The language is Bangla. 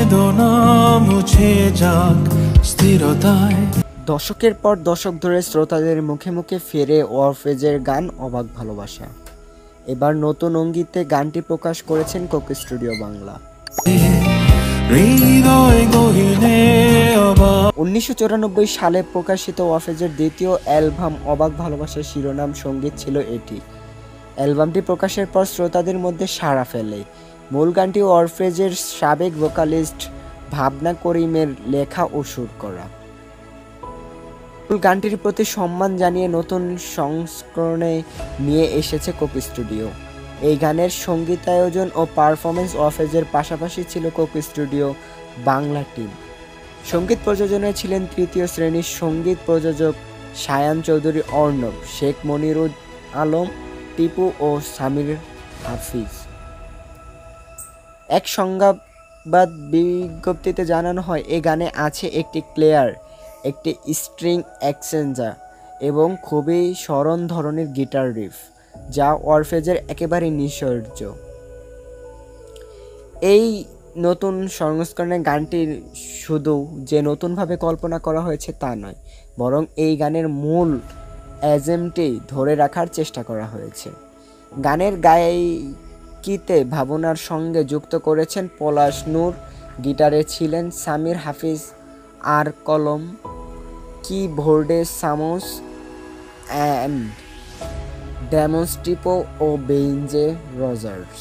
বেদনা মুছে যাক স্থিরতায়। দশকের পর দশক ধরে শ্রোতাদের মুখে মুখে ফেরে ওয়ারফেজের গান অবাক ভালোবাসা। এবার নতুন অঙ্গিতে গানটি প্রকাশ করেছেন কোকি স্টুডিও বাংলা। 1994 সালে প্রকাশিত ওয়ারফেজের দ্বিতীয় অ্যালবাম অবাক ভালোবাসার শিরোনাম সঙ্গীত ছিল এটি। অ্যালবামটি প্রকাশের পর শ্রোতাদের মধ্যে সাড়া ফেলে। মূল গানটি ওয়ারফেজের সাবেক ভোকালিস্ট ভাবনা করিমের লেখা ও সুর করা। গানটির প্রতি সম্মান জানিয়ে নতুন সংস্করণে নিয়ে এসেছে কোকি স্টুডিও। এই গানের সঙ্গীতায়োজন ও পারফরমেন্স ওয়ারফেজের পাশাপাশি ছিল কোকি স্টুডিও বাংলা টিম। সঙ্গীত প্রযোজনায় ছিলেন তৃতীয় শ্রেণীর সঙ্গীত প্রযোজক শায়ান চৌধুরী অর্ণব, শেখ মনিরুল আলম টিপু ও সামির হাফিজ। এক সংবাদ বিজ্ঞপ্তিতে জানানো হয়, এই গানে আছে একটি ক্লেয়ার, একটি স্ট্রিং এক্সচেঞ্জার এবং খুবই সরল ধরনের গিটার রিফ, যা ওয়ারফেজের একেবারে নিঃস্বর্য। এই নতুন সংস্করণের গানটি শুধু যে নতুনভাবে কল্পনা করা হয়েছে তা নয়, বরং এই গানের মূল অ্যাজেমটি ধরে রাখার চেষ্টা করা হয়েছে। গানের গায়কিতে ভাবনার সঙ্গে যুক্ত করেছেন পলাশ নূর, গিটারে ছিলেন সামির হাফিজ আর কলম, কিবোর্ডে সামোস অ্যান্ড ডেমনস্টিপো ও বেইনজে রজার্স।